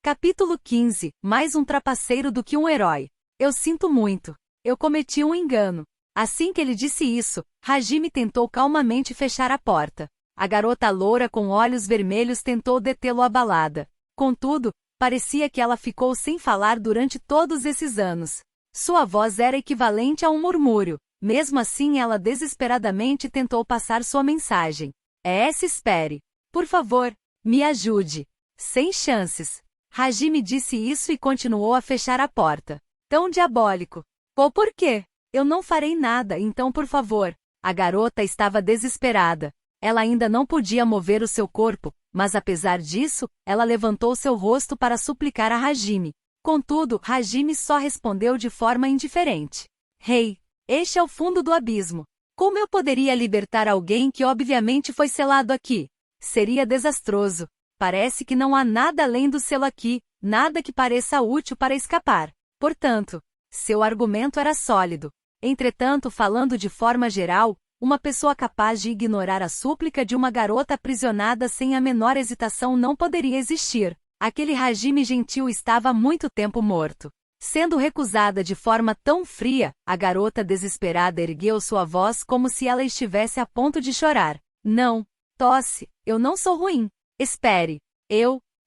Capítulo 15. Mais um trapaceiro do que um herói. Eu sinto muito. Eu cometi um engano. Assim que ele disse isso, Hajime tentou calmamente fechar a porta. A garota loura com olhos vermelhos tentou detê-lo abalada. Contudo, parecia que ela ficou sem falar durante todos esses anos. Sua voz era equivalente a um murmúrio. Mesmo assim, ela desesperadamente tentou passar sua mensagem. Espere. Por favor, me ajude. Sem chances. Hajime disse isso e continuou a fechar a porta. Tão diabólico. Por quê? Eu não farei nada, então por favor. A garota estava desesperada. Ela ainda não podia mover o seu corpo, mas apesar disso, ela levantou seu rosto para suplicar a Hajime. Contudo, Hajime só respondeu de forma indiferente. Rei, este é o fundo do abismo. Como eu poderia libertar alguém que obviamente foi selado aqui? Seria desastroso. Parece que não há nada além do selo aqui, nada que pareça útil para escapar. Portanto, seu argumento era sólido. Entretanto, falando de forma geral, uma pessoa capaz de ignorar a súplica de uma garota aprisionada sem a menor hesitação não poderia existir. Aquele Hajime gentil estava há muito tempo morto. Sendo recusada de forma tão fria, a garota desesperada ergueu sua voz como se ela estivesse a ponto de chorar. Não, tosse, eu não sou ruim. Espere.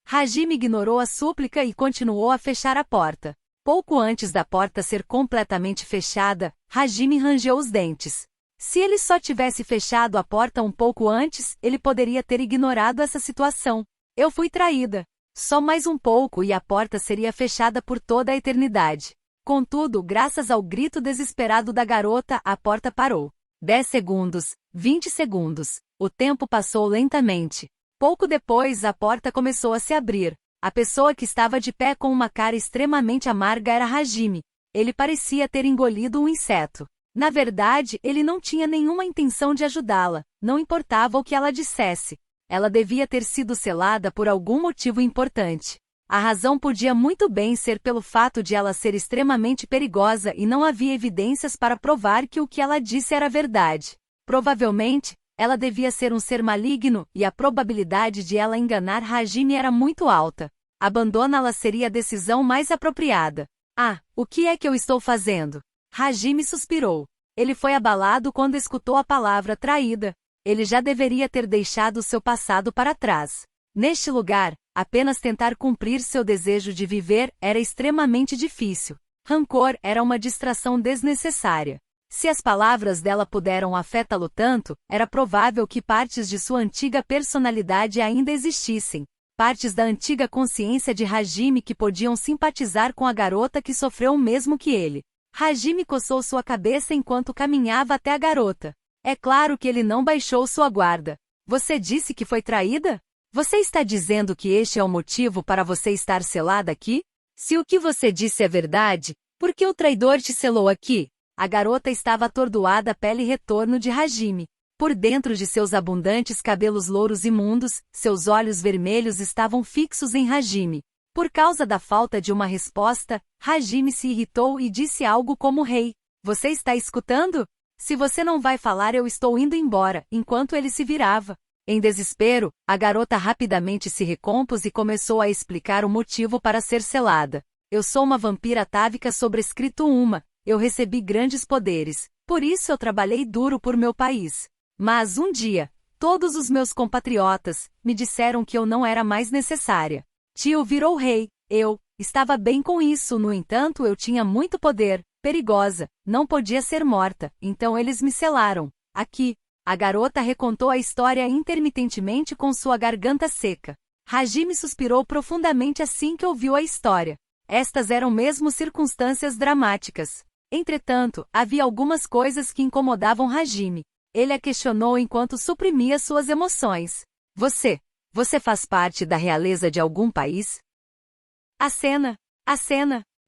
Hajime ignorou a súplica e continuou a fechar a porta. Pouco antes da porta ser completamente fechada, Hajime rangeu os dentes. Se ele só tivesse fechado a porta um pouco antes, ele poderia ter ignorado essa situação. Eu fui traída. Só mais um pouco e a porta seria fechada por toda a eternidade. Contudo, graças ao grito desesperado da garota, a porta parou. 10 segundos, 20 segundos. O tempo passou lentamente. Pouco depois, a porta começou a se abrir. A pessoa que estava de pé com uma cara extremamente amarga era Hajime. Ele parecia ter engolido um inseto. Na verdade, ele não tinha nenhuma intenção de ajudá-la, não importava o que ela dissesse. Ela devia ter sido selada por algum motivo importante. A razão podia muito bem ser pelo fato de ela ser extremamente perigosa e não havia evidências para provar que o que ela disse era verdade. Provavelmente, ela devia ser um ser maligno e a probabilidade de ela enganar Hajime era muito alta. Abandoná-la seria a decisão mais apropriada. O que é que eu estou fazendo? Hajime suspirou. Ele foi abalado quando escutou a palavra traída. Ele já deveria ter deixado seu passado para trás. Neste lugar, apenas tentar cumprir seu desejo de viver era extremamente difícil. Rancor era uma distração desnecessária. Se as palavras dela puderam afetá-lo tanto, era provável que partes de sua antiga personalidade ainda existissem. Partes da antiga consciência de Hajime que podiam simpatizar com a garota que sofreu o mesmo que ele. Hajime coçou sua cabeça enquanto caminhava até a garota. É claro que ele não baixou sua guarda. Você disse que foi traída? Você está dizendo que este é o motivo para você estar selada aqui? Se o que você disse é verdade, por que o traidor te selou aqui? A garota estava atordoada à pele retorno de Hajime. Por dentro de seus abundantes cabelos louros imundos, seus olhos vermelhos estavam fixos em Hajime. Por causa da falta de uma resposta, Hajime se irritou e disse algo como rei. Você está escutando? Se você não vai falar eu estou indo embora, enquanto ele se virava. Em desespero, a garota rapidamente se recompôs e começou a explicar o motivo para ser selada. Eu sou uma vampira atávica sobrescrito uma. Eu recebi grandes poderes, por isso eu trabalhei duro por meu país. Mas um dia, todos os meus compatriotas me disseram que eu não era mais necessária. Tio virou rei, eu estava bem com isso, no entanto eu tinha muito poder, perigosa, não podia ser morta, então eles me selaram. Aqui, a garota recontou a história intermitentemente com sua garganta seca. Hajime suspirou profundamente assim que ouviu a história. Estas eram mesmo circunstâncias dramáticas. Entretanto, havia algumas coisas que incomodavam Hajime. Ele a questionou enquanto suprimia suas emoções. Você faz parte da realeza de algum país? Acena.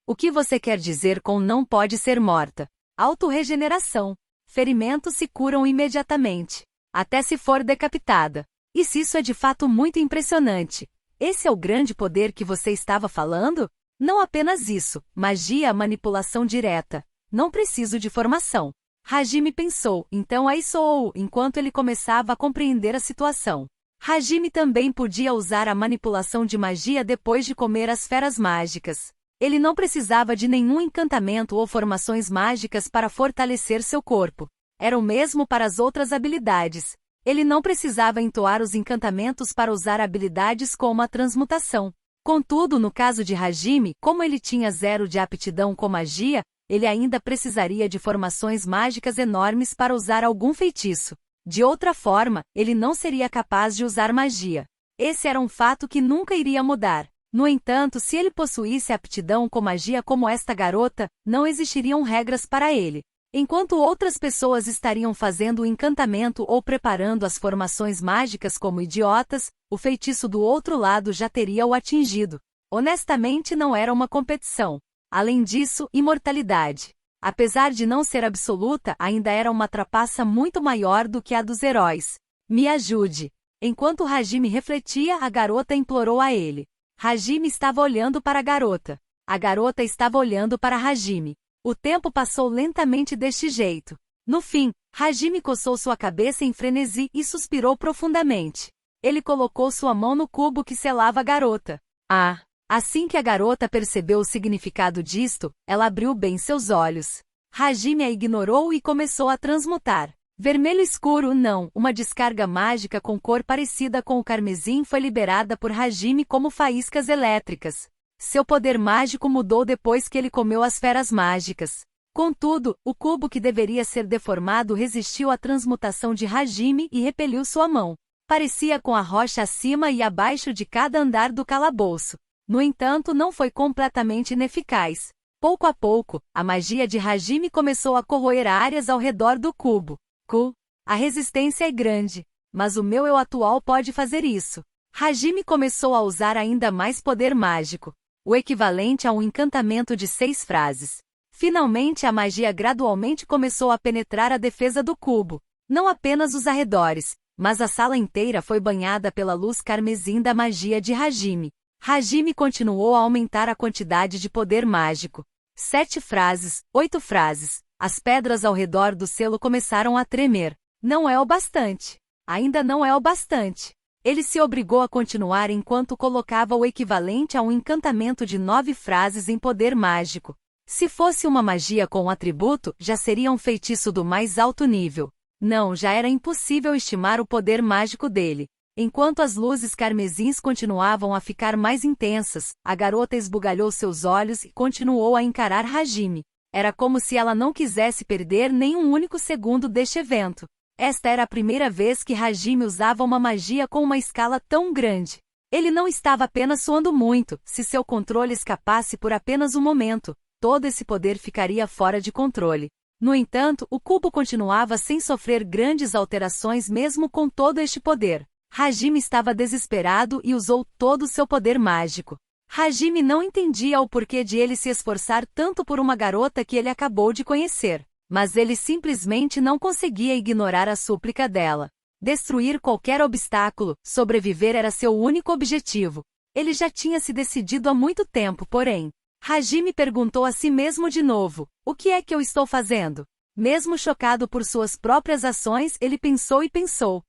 O que você quer dizer com não pode ser morta? Autorregeneração. Ferimentos se curam imediatamente, até se for decapitada. E se isso é de fato muito impressionante? Esse é o grande poder que você estava falando? Não apenas isso, magia, manipulação direta. Não preciso de formação. Hajime pensou, então aí sou, enquanto ele começava a compreender a situação. Hajime também podia usar a manipulação de magia depois de comer as feras mágicas. Ele não precisava de nenhum encantamento ou formações mágicas para fortalecer seu corpo. Era o mesmo para as outras habilidades. Ele não precisava entoar os encantamentos para usar habilidades como a transmutação. Contudo, no caso de Hajime, como ele tinha 0 de aptidão com magia, ele ainda precisaria de formações mágicas enormes para usar algum feitiço. De outra forma, ele não seria capaz de usar magia. Esse era um fato que nunca iria mudar. No entanto, se ele possuísse aptidão com magia como esta garota, não existiriam regras para ele. Enquanto outras pessoas estariam fazendo o encantamento ou preparando as formações mágicas como idiotas, o feitiço do outro lado já teria o atingido. Honestamente, não era uma competição. Além disso, imortalidade. Apesar de não ser absoluta, ainda era uma trapaça muito maior do que a dos heróis. Me ajude. Enquanto Hajime refletia, a garota implorou a ele. Hajime estava olhando para a garota. A garota estava olhando para Hajime. O tempo passou lentamente deste jeito. No fim, Hajime coçou sua cabeça em frenesi e suspirou profundamente. Ele colocou sua mão no cubo que selava a garota. Ah! Assim que a garota percebeu o significado disto, ela abriu bem seus olhos. Hajime a ignorou e começou a transmutar. Vermelho escuro não, uma descarga mágica com cor parecida com o carmesim foi liberada por Hajime como faíscas elétricas. Seu poder mágico mudou depois que ele comeu as feras mágicas. Contudo, o cubo que deveria ser deformado resistiu à transmutação de Hajime e repeliu sua mão. Parecia com a rocha acima e abaixo de cada andar do calabouço. No entanto, não foi completamente ineficaz. Pouco a pouco, a magia de Hajime começou a corroer áreas ao redor do cubo. A resistência é grande, mas o meu eu atual pode fazer isso. Hajime começou a usar ainda mais poder mágico, o equivalente a um encantamento de 6 frases. Finalmente a magia gradualmente começou a penetrar a defesa do cubo. Não apenas os arredores, mas a sala inteira foi banhada pela luz carmesim da magia de Hajime. Hajime continuou a aumentar a quantidade de poder mágico. 7 frases, 8 frases. As pedras ao redor do selo começaram a tremer. Não é o bastante. Ainda não é o bastante. Ele se obrigou a continuar enquanto colocava o equivalente a um encantamento de 9 frases em poder mágico. Se fosse uma magia com um atributo, já seria um feitiço do mais alto nível. Não, já era impossível estimar o poder mágico dele. Enquanto as luzes carmesins continuavam a ficar mais intensas, a garota esbugalhou seus olhos e continuou a encarar Hajime. Era como se ela não quisesse perder nem um único segundo deste evento. Esta era a primeira vez que Hajime usava uma magia com uma escala tão grande. Ele não estava apenas suando muito, se seu controle escapasse por apenas um momento, todo esse poder ficaria fora de controle. No entanto, o cubo continuava sem sofrer grandes alterações mesmo com todo este poder. Hajime estava desesperado e usou todo o seu poder mágico. Hajime não entendia o porquê de ele se esforçar tanto por uma garota que ele acabou de conhecer, mas ele simplesmente não conseguia ignorar a súplica dela. Destruir qualquer obstáculo, sobreviver era seu único objetivo. Ele já tinha se decidido há muito tempo, porém. Hajime perguntou a si mesmo de novo: o que é que eu estou fazendo? Mesmo chocado por suas próprias ações, ele pensou e pensou.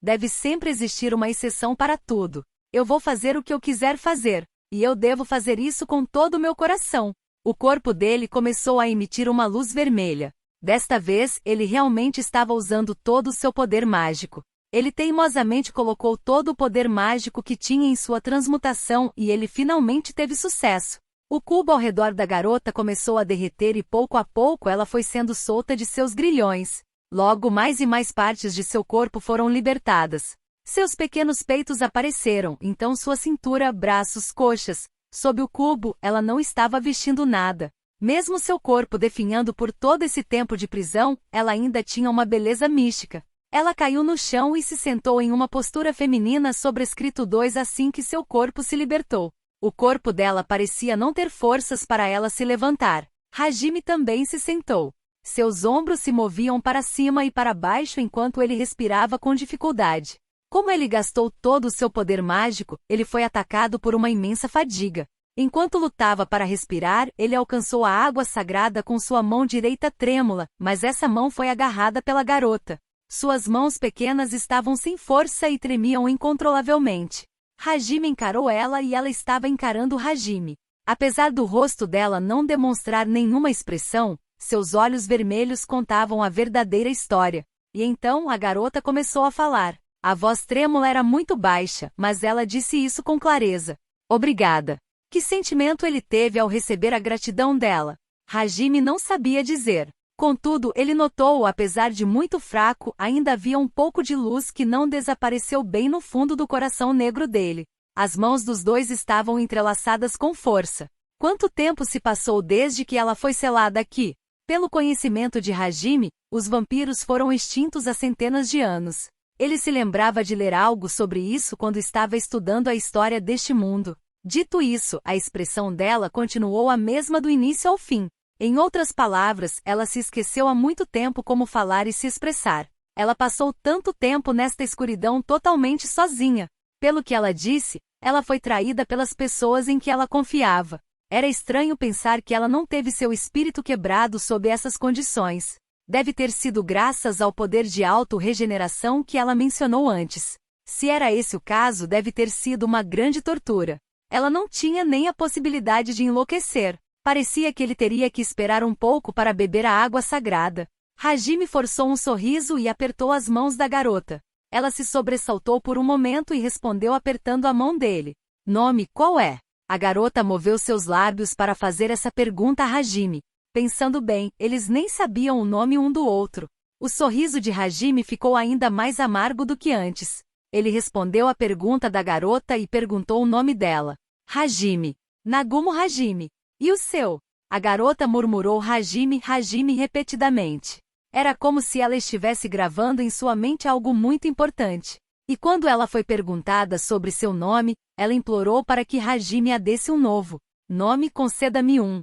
Deve sempre existir uma exceção para tudo. Eu vou fazer o que eu quiser fazer, e eu devo fazer isso com todo o meu coração. O corpo dele começou a emitir uma luz vermelha. Desta vez, ele realmente estava usando todo o seu poder mágico. Ele teimosamente colocou todo o poder mágico que tinha em sua transmutação e ele finalmente teve sucesso. O cubo ao redor da garota começou a derreter e pouco a pouco ela foi sendo solta de seus grilhões. Logo mais e mais partes de seu corpo foram libertadas. Seus pequenos peitos apareceram, então sua cintura, braços, coxas. Sob o cubo, ela não estava vestindo nada. Mesmo seu corpo definhando por todo esse tempo de prisão, ela ainda tinha uma beleza mística. Ela caiu no chão e se sentou em uma postura feminina sobrescrito 2 assim que seu corpo se libertou. O corpo dela parecia não ter forças para ela se levantar. Hajime também se sentou. Seus ombros se moviam para cima e para baixo enquanto ele respirava com dificuldade. Como ele gastou todo o seu poder mágico, ele foi atacado por uma imensa fadiga. Enquanto lutava para respirar, ele alcançou a água sagrada com sua mão direita trêmula, mas essa mão foi agarrada pela garota. Suas mãos pequenas estavam sem força e tremiam incontrolavelmente. Hajime encarou ela e ela estava encarando Hajime. Apesar do rosto dela não demonstrar nenhuma expressão, seus olhos vermelhos contavam a verdadeira história. E então a garota começou a falar. A voz trêmula era muito baixa, mas ela disse isso com clareza. Obrigada. Que sentimento ele teve ao receber a gratidão dela? Hajime não sabia dizer. Contudo, ele notou, apesar de muito fraco, ainda havia um pouco de luz que não desapareceu bem no fundo do coração negro dele. As mãos dos dois estavam entrelaçadas com força. Quanto tempo se passou desde que ela foi selada aqui? Pelo conhecimento de Hajime, os vampiros foram extintos há centenas de anos. Ele se lembrava de ler algo sobre isso quando estava estudando a história deste mundo. Dito isso, a expressão dela continuou a mesma do início ao fim. Em outras palavras, ela se esqueceu há muito tempo como falar e se expressar. Ela passou tanto tempo nesta escuridão totalmente sozinha. Pelo que ela disse, ela foi traída pelas pessoas em que ela confiava. Era estranho pensar que ela não teve seu espírito quebrado sob essas condições. Deve ter sido graças ao poder de auto-regeneração que ela mencionou antes. Se era esse o caso, deve ter sido uma grande tortura. Ela não tinha nem a possibilidade de enlouquecer. Parecia que ele teria que esperar um pouco para beber a água sagrada. Hajime forçou um sorriso e apertou as mãos da garota. Ela se sobressaltou por um momento e respondeu apertando a mão dele. Nome, qual é? A garota moveu seus lábios para fazer essa pergunta a Hajime. Pensando bem, eles nem sabiam o nome um do outro. O sorriso de Hajime ficou ainda mais amargo do que antes. Ele respondeu à pergunta da garota e perguntou o nome dela. Hajime. Nagumo Hajime. E o seu? A garota murmurou Hajime, Hajime repetidamente. Era como se ela estivesse gravando em sua mente algo muito importante. E quando ela foi perguntada sobre seu nome, ela implorou para que Hajime a desse um novo nome. Conceda-me um.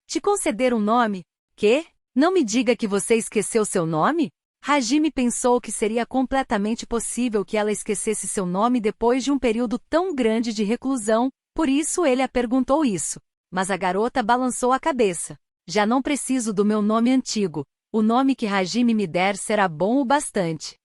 Te conceder um nome? Quê? Não me diga que você esqueceu seu nome? Hajime pensou que seria completamente possível que ela esquecesse seu nome depois de um período tão grande de reclusão, por isso ele a perguntou isso. Mas a garota balançou a cabeça. Já não preciso do meu nome antigo. O nome que Hajime me der será bom o bastante.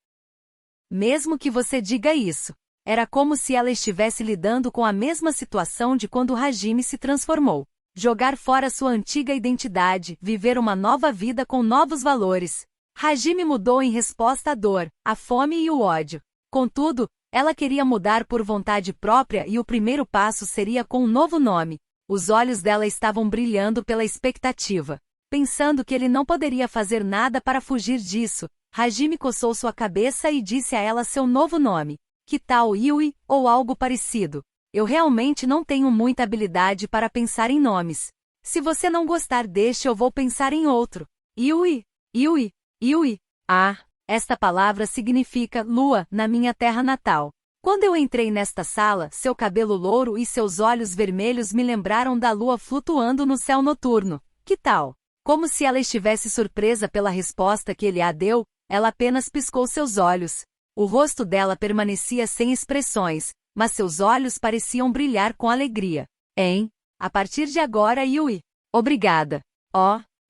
Mesmo que você diga isso. Era como se ela estivesse lidando com a mesma situação de quando Hajime se transformou. Jogar fora sua antiga identidade, viver uma nova vida com novos valores. Hajime mudou em resposta à dor, à fome e o ódio. Contudo, ela queria mudar por vontade própria e o primeiro passo seria com um novo nome. Os olhos dela estavam brilhando pela expectativa. Pensando que ele não poderia fazer nada para fugir disso, Hajime coçou sua cabeça e disse a ela seu novo nome. Que tal Yui, ou algo parecido? Eu realmente não tenho muita habilidade para pensar em nomes. Se você não gostar deste, eu vou pensar em outro. Yui, Yui, Yui. Esta palavra significa lua na minha terra natal. Quando eu entrei nesta sala, seu cabelo louro e seus olhos vermelhos me lembraram da lua flutuando no céu noturno. Que tal? Como se ela estivesse surpresa pela resposta que ele a deu, ela apenas piscou seus olhos. O rosto dela permanecia sem expressões, mas seus olhos pareciam brilhar com alegria. A partir de agora, Yui. Obrigada.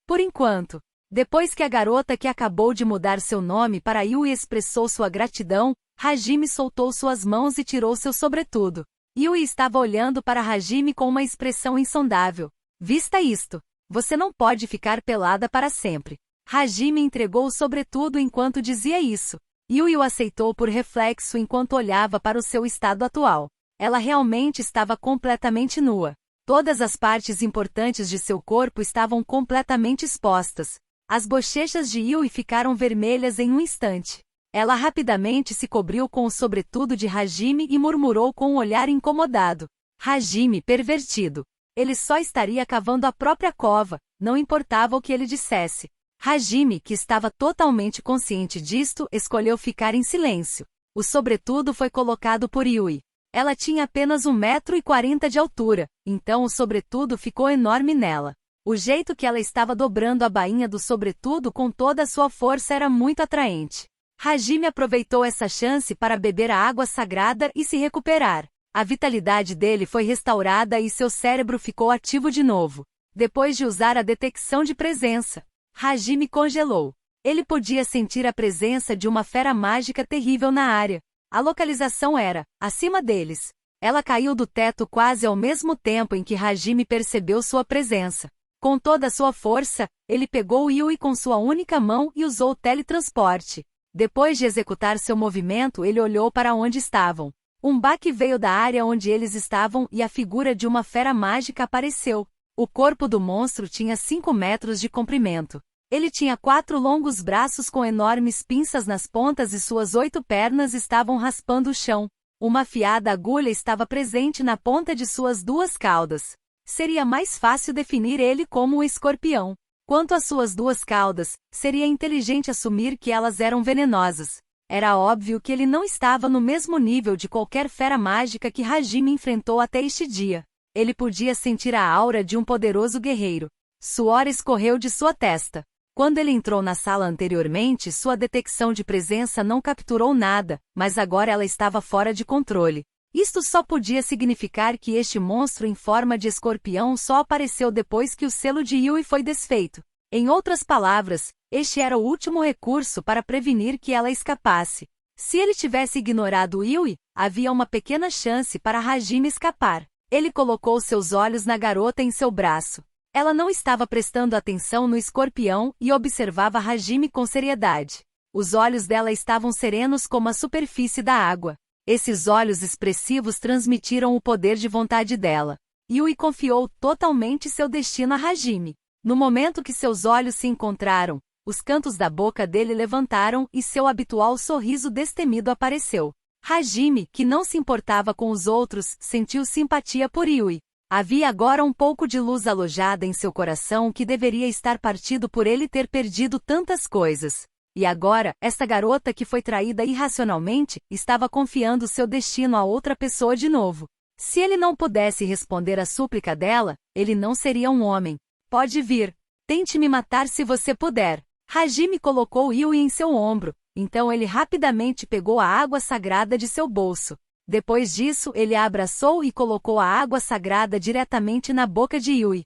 Por enquanto. Depois que a garota que acabou de mudar seu nome para Yui expressou sua gratidão, Hajime soltou suas mãos e tirou seu sobretudo. Yui estava olhando para Hajime com uma expressão insondável. Vista isto. Você não pode ficar pelada para sempre. Hajime entregou o sobretudo enquanto dizia isso. Yui o aceitou por reflexo enquanto olhava para o seu estado atual. Ela realmente estava completamente nua. Todas as partes importantes de seu corpo estavam completamente expostas. As bochechas de Yui ficaram vermelhas em um instante. Ela rapidamente se cobriu com o sobretudo de Hajime e murmurou com um olhar incomodado. Hajime pervertido. Ele só estaria cavando a própria cova, não importava o que ele dissesse. Hajime, que estava totalmente consciente disto, escolheu ficar em silêncio. O sobretudo foi colocado por Yui. Ela tinha apenas 1,40 m de altura, então o sobretudo ficou enorme nela. O jeito que ela estava dobrando a bainha do sobretudo com toda a sua força era muito atraente. Hajime aproveitou essa chance para beber a água sagrada e se recuperar. A vitalidade dele foi restaurada e seu cérebro ficou ativo de novo. Depois de usar a detecção de presença, Hajime congelou. Ele podia sentir a presença de uma fera mágica terrível na área. A localização era acima deles. Ela caiu do teto quase ao mesmo tempo em que Hajime percebeu sua presença. Com toda a sua força, ele pegou Yui com sua única mão e usou o teletransporte. Depois de executar seu movimento, ele olhou para onde estavam. Um baque veio da área onde eles estavam e a figura de uma fera mágica apareceu. O corpo do monstro tinha 5 metros de comprimento. Ele tinha 4 longos braços com enormes pinças nas pontas e suas 8 pernas estavam raspando o chão. Uma afiada agulha estava presente na ponta de suas 2 caudas. Seria mais fácil definir ele como um escorpião. Quanto às suas 2 caudas, seria inteligente assumir que elas eram venenosas. Era óbvio que ele não estava no mesmo nível de qualquer fera mágica que Hajime enfrentou até este dia. Ele podia sentir a aura de um poderoso guerreiro. Suor escorreu de sua testa. Quando ele entrou na sala anteriormente, sua detecção de presença não capturou nada, mas agora ela estava fora de controle. Isto só podia significar que este monstro em forma de escorpião só apareceu depois que o selo de Yui foi desfeito. Em outras palavras, este era o último recurso para prevenir que ela escapasse. Se ele tivesse ignorado Yui, havia uma pequena chance para Hajime escapar. Ele colocou seus olhos na garota em seu braço. Ela não estava prestando atenção no escorpião e observava Hajime com seriedade. Os olhos dela estavam serenos como a superfície da água. Esses olhos expressivos transmitiram o poder de vontade dela. Yui confiou totalmente seu destino a Hajime. No momento que seus olhos se encontraram, os cantos da boca dele levantaram e seu habitual sorriso destemido apareceu. Hajime, que não se importava com os outros, sentiu simpatia por Yui. Havia agora um pouco de luz alojada em seu coração que deveria estar partido por ele ter perdido tantas coisas. E agora, esta garota que foi traída irracionalmente, estava confiando seu destino a outra pessoa de novo. Se ele não pudesse responder à súplica dela, ele não seria um homem. Pode vir. Tente me matar se você puder. Hajime colocou Yui em seu ombro, então ele rapidamente pegou a água sagrada de seu bolso. Depois disso, ele a abraçou e colocou a água sagrada diretamente na boca de Yui.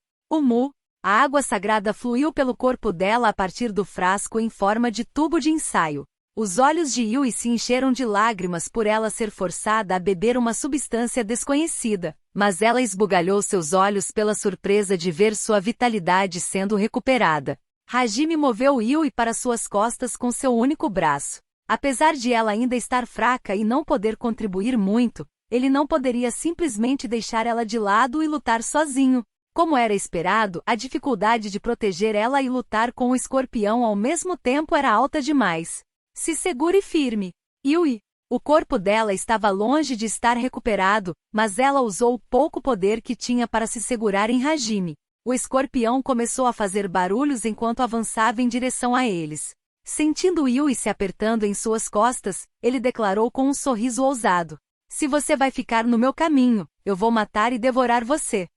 A água sagrada fluiu pelo corpo dela a partir do frasco em forma de tubo de ensaio. Os olhos de Yui se encheram de lágrimas por ela ser forçada a beber uma substância desconhecida, mas ela esbugalhou seus olhos pela surpresa de ver sua vitalidade sendo recuperada. Hajime moveu Yui para suas costas com seu único braço. Apesar de ela ainda estar fraca e não poder contribuir muito, ele não poderia simplesmente deixar ela de lado e lutar sozinho. Como era esperado, a dificuldade de proteger ela e lutar com o escorpião ao mesmo tempo era alta demais. Se segure firme. Yui. O corpo dela estava longe de estar recuperado, mas ela usou o pouco poder que tinha para se segurar em Hajime. O escorpião começou a fazer barulhos enquanto avançava em direção a eles. Sentindo Yui se apertando em suas costas, ele declarou com um sorriso ousado: "Se você vai ficar no meu caminho, eu vou matar e devorar você."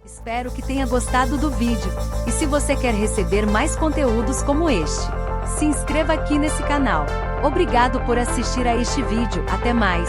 Espero que tenha gostado do vídeo, e se você quer receber mais conteúdos como este, se inscreva aqui nesse canal. Obrigado por assistir a este vídeo, até mais!